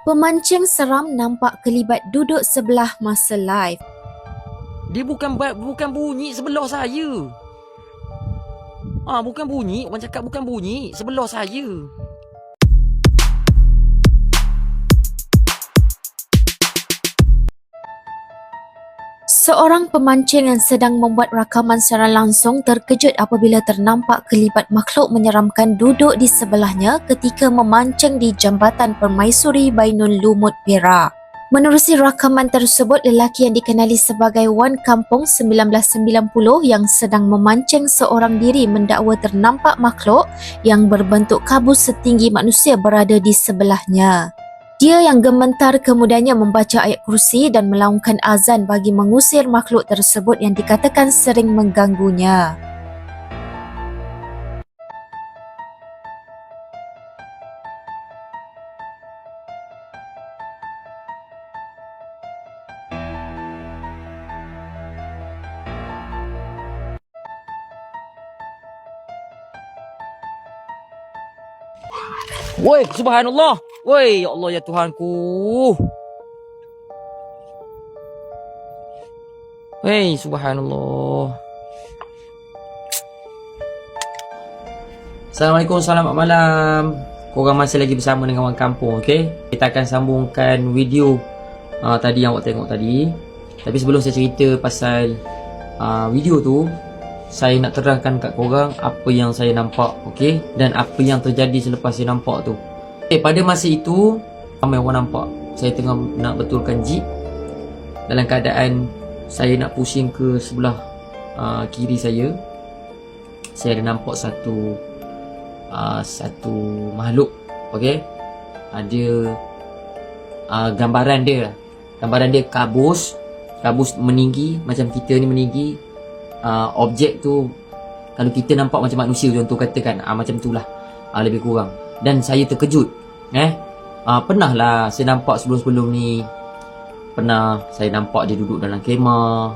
Pemancing seram nampak kelibat duduk sebelah masa live. Dia bukan bunyi sebelah saya. Bukan bunyi. Orang cakap bukan bunyi sebelah saya. Seorang pemancing yang sedang membuat rakaman secara langsung terkejut apabila ternampak kelibat makhluk menyeramkan duduk di sebelahnya ketika memancing di Jambatan Permaisuri Bainun Lumut, Perak. Menerusi rakaman tersebut, lelaki yang dikenali sebagai Wan Kampung 1990 yang sedang memancing seorang diri mendakwa ternampak makhluk yang berbentuk kabus setinggi manusia berada di sebelahnya. Dia yang gemetar kemudiannya membaca ayat kursi dan melaungkan azan bagi mengusir makhluk tersebut yang dikatakan sering mengganggunya. Woi, subhanallah. Woi, ya Allah ya Tuhanku. Woi, subhanallah. Assalamualaikum, selamat malam. Korang masih lagi bersama dengan Wan Kampung, okey? Kita akan sambungkan video tadi yang awak tengok tadi. Tapi sebelum saya cerita pasal video tu, saya nak terangkan kat korang apa yang saya nampak, okey? Dan apa yang terjadi selepas saya nampak tu. Pada masa itu, ramai orang nampak saya tengah nak betulkan jeep. Dalam keadaan saya nak pusing ke sebelah kiri saya ada nampak satu makhluk, okey? Ada gambaran dia kabus meninggi macam kita ni meninggi. Objek tu kalau kita nampak macam manusia contoh katakan, macam itulah lebih kurang. Dan saya terkejut. Pernah lah saya nampak sebelum-sebelum ni. Pernah saya nampak dia duduk dalam kemah.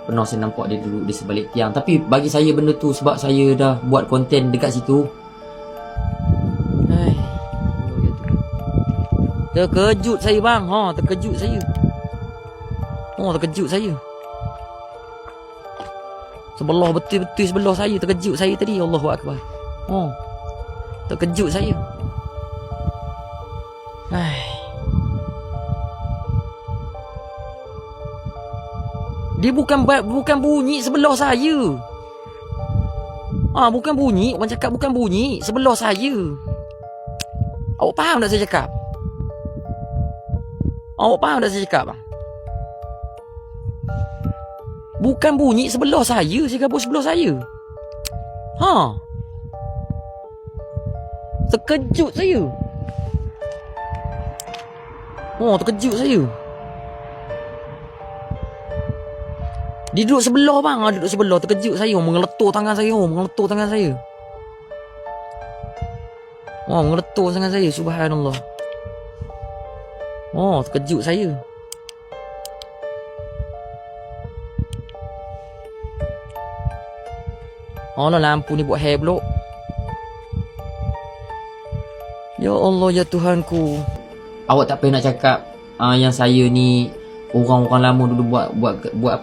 Pernah saya nampak dia duduk di sebalik tiang. Tapi bagi saya benda tu sebab saya dah buat konten dekat situ. Terkejut saya bang. Terkejut saya. Terkejut saya. Sebelah betul-betul sebelah saya. Terkejut saya tadi. Allahu Akbar. Terkejut saya. Dia bukan bunyi sebelah saya. Bukan bunyi. Orang cakap bukan bunyi sebelah saya. Awak faham tak saya cakap? Awak faham tak saya cakap bang? Bukan bunyi sebelah saya. Saya kabut sebelah saya. Terkejut saya. Terkejut saya. Dia duduk sebelah bang. Duduk sebelah. Terkejut saya. Mengeletur tangan saya. Mengeletur tangan saya. Mengeletur tangan saya. Subhanallah. Terkejut saya. Lampu ni buat hair pulak. Ya Allah ya Tuhanku. Awak tak payah nak cakap yang saya ni orang-orang lama dulu buat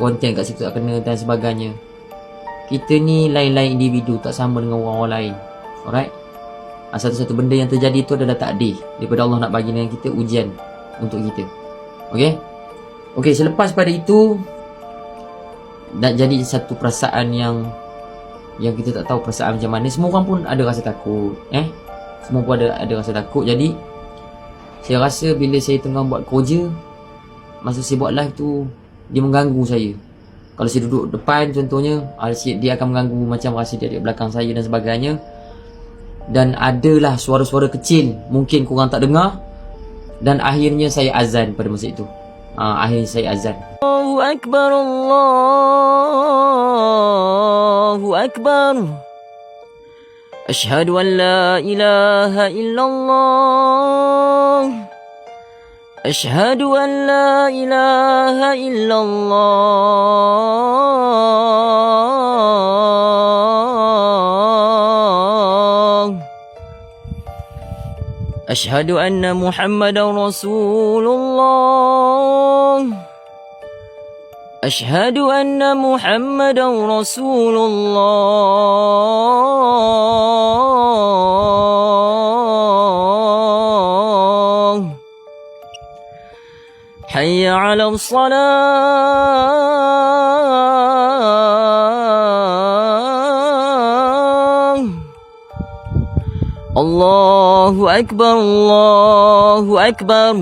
konten kat situ tak kena dan sebagainya. Kita ni lain-lain individu, tak sama dengan orang-orang lain. Alright? Satu-satu benda yang terjadi tu adalah takdir daripada Allah nak bagi dengan kita ujian untuk kita. Okey, selepas pada itu dah jadi satu perasaan yang kita tak tahu perasaan macam mana. Semua orang pun ada rasa takut. Semua pun ada rasa takut. Jadi saya rasa bila saya tengah buat kerja, masa saya buat live tu, dia mengganggu saya. Kalau saya duduk depan contohnya, dia akan mengganggu macam rasa dia di belakang saya dan sebagainya. Dan adalah suara-suara kecil, mungkin korang tak dengar. Dan akhirnya saya azan pada masa itu. Akhirnya saya azan. Allahu Akbar, Allahu Akbar. Asyhadu an la ilaha illallah. Asyhadu an la ilaha illallah. أشهد أن محمدا رسول الله أشهد أن محمدا رسول الله حي على الصلاة الله أكبر الله أكبر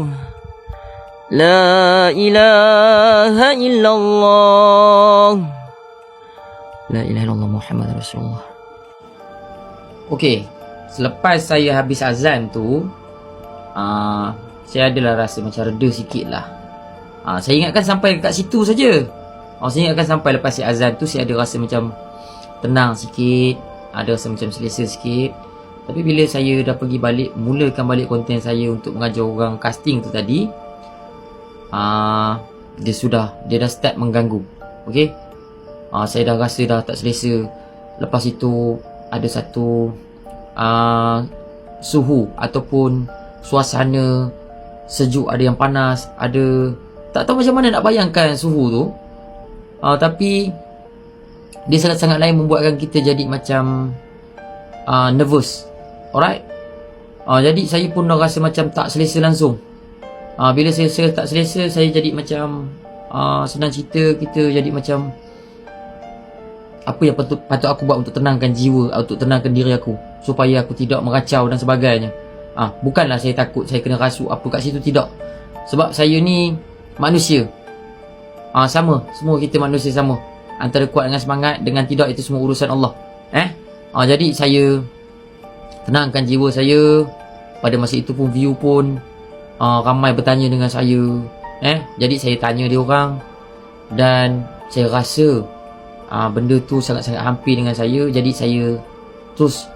لا إله إلا الله لا إله إلا الله محمد رسول الله. Okey, selepas saya habis azan tu, saya adalah rasa macam reda sikit lah. Saya ingatkan sampai kat situ saja. Saya ingatkan sampai lepas saya azan tu saya ada rasa macam tenang sikit, ada rasa macam selesa sikit. Tapi bila saya dah pergi balik, mulakan balik konten saya untuk mengajar orang casting tu tadi, dia dah start mengganggu. Okey, saya dah rasa dah tak selesa. Lepas itu ada satu suhu ataupun suasana sejuk, ada yang panas, ada tak tahu macam mana nak bayangkan suhu tu. Tapi dia sangat-sangat lain, membuatkan kita jadi macam nervous. Alright. Jadi saya pun dah rasa macam tak selesa langsung. Bila saya tak selesa, saya jadi macam senang cerita, kita jadi macam apa yang patut aku buat untuk tenangkan jiwa, untuk tenangkan diri aku, supaya aku tidak meracau dan sebagainya. Bukanlah saya takut saya kena rasuk apa kat situ, tidak. Sebab saya ni manusia. Sama, semua kita manusia sama. Antara kuat dengan semangat dengan tidak, itu semua urusan Allah. Jadi saya tenangkan jiwa saya. Pada masa itu pun view pun ramai bertanya dengan saya. Jadi saya tanya dia orang, dan saya rasa benda tu sangat-sangat hampir dengan saya. Jadi saya terus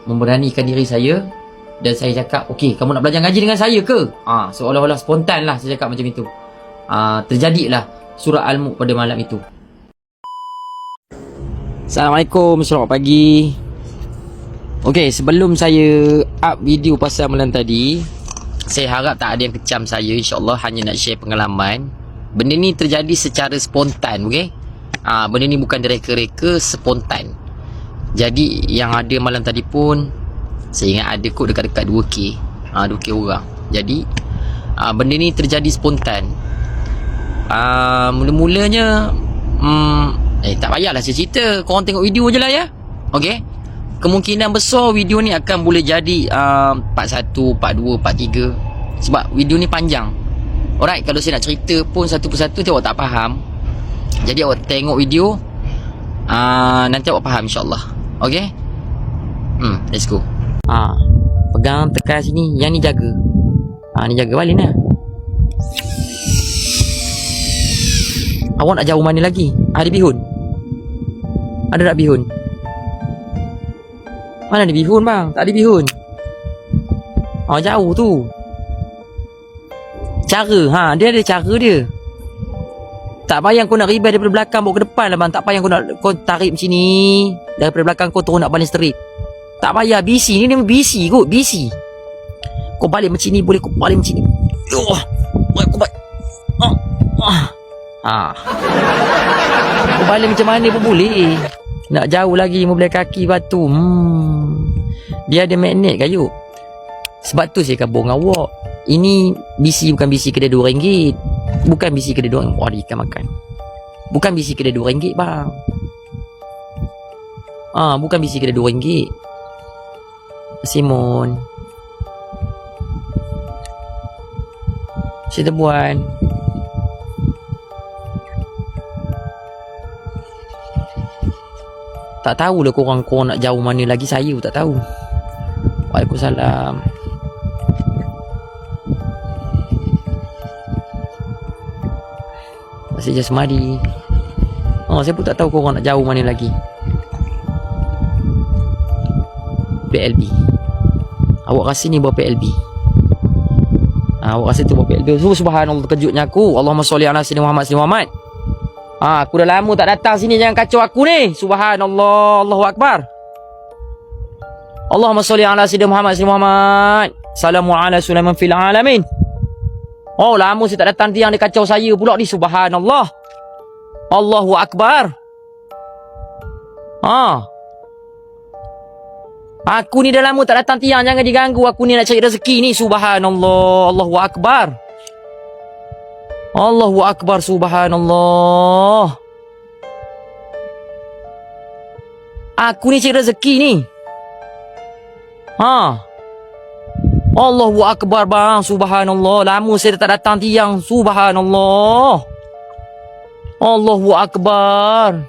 memberanikan diri saya, dan saya cakap, okey, kamu nak belajar ngaji dengan saya ke? Seolah-olah spontan lah saya cakap macam itu. Terjadilah surah Al-Mulk pada malam itu. Assalamualaikum, selamat pagi. Okey, sebelum saya up video pasal malam tadi, saya harap tak ada yang kecam saya. InsyaAllah hanya nak share pengalaman. Benda ni terjadi secara spontan, okey? Benda ni bukan direka-reka, spontan. Jadi yang ada malam tadi pun, saya ingat ada kot dekat-dekat 2K 2K orang. Jadi benda ni terjadi spontan. Mula-mulanya tak payahlah saya cerita, korang tengok video je lah ya. Okey, kemungkinan besar video ni akan boleh jadi part 1, part 2, part 3. Sebab video ni panjang. Alright, kalau saya nak cerita pun satu persatu nanti awak tak faham. Jadi awak tengok video, nanti awak faham insyaAllah. Okay, let's go. Pegang tekan sini, yang ni jaga. Ni jaga balik lah. Awak nak jauh mana lagi? Ada bihun? Ada tak bihun? Mana ada bihun bang? Tak ada bihun. Jauh tu. Cara, dia ada cara dia. Tak payah kau nak ribet daripada belakang bawa ke depan lah bang. Tak payah kau tarik macam ni. Daripada belakang kau terus nak balik straight. Tak payah, BC ni, dia BC kot, BC. Kau balik macam ni, boleh kau balik macam ni. Kau balik. Kau balik macam mana pun boleh. Nak jauh lagi 15 kaki batu. Dia ada magnet kayu. Sebab tu saya kabur dengan awak. Ini BC bukan BC kedai RM2. Bukan BC kedai RM2. Dia ikan makan. Bukan BC kedai RM2 bang. Bukan BC kedai RM2. Simon. Saya terbuan. Tak tahulah korang nak jauh mana lagi. Saya tak tahu. Waalaikumsalam. Masih je semadi. Saya pun tak tahu korang nak jauh mana lagi. PLB. Awak rasa ni buat PLB. Awak rasa tu buat PLB. Subhanallah, terkejutnya aku. Allahumma sholli ala sayyidina Muhammad. Aku dah lama tak datang sini, jangan kacau aku ni. Subhanallah, Allahu Akbar. Allahumma salli ala Sayyidina Muhammad. Salamu ala Sulaiman fil alamin. Oh, lama saya tak datang tiang dia kacau saya pula ni. Subhanallah. Allahu Akbar. Aku ni dah lama tak datang tiang. Jangan diganggu. Aku ni nak cari rezeki ni. Subhanallah. Allahu Akbar. Allahu Akbar. Subhanallah. Aku ni cari rezeki ni. Allahu Akbar bang. Subhanallah. Lama saya tak datang tiang. Subhanallah. Allahu Akbar.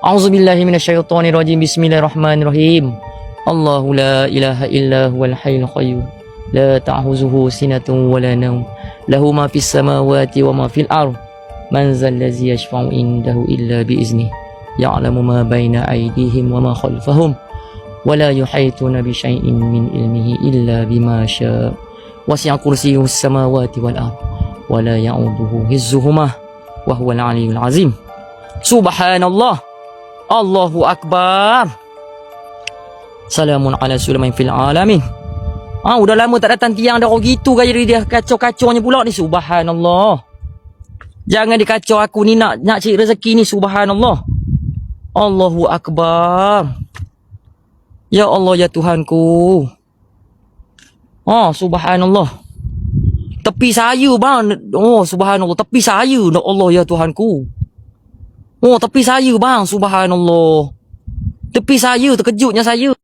A'udzubillahi minasyaitonirrajim. Bismillahirrahmanirrahim. Allahu la ilaha illa huwal hayyul qayyum. La ta'khuzuhu sinatun wa la nawm. Lahu ma fis samawati wa ma fil ardh. Man zal ladzi yashfa'u indahu illa bi izni. Ya'lamu ma baina aydihim wa ma khalfahum. ولا يحيطون بشيء من علمه إلا بما شاء وسع كرسيه السماوات والأرض ولا يعوده حفظهما وهو العلي العظيم سبحان الله الله أكبر سلام على سليمان في العالمين. Udah lama tak datang tiang dah gitu gaya dia kacau-kacaunya pula ni. Subhanallah. Jangan dikacau aku ni nak cari rezeki ni. Subhanallah. Allahu Akbar. Ya Allah, ya Tuhanku. Subhanallah. Tepi saya bang. Subhanallah. Tepi saya. Ya Allah, ya Tuhanku. Tepi saya bang. Subhanallah. Tepi saya. Terkejutnya saya.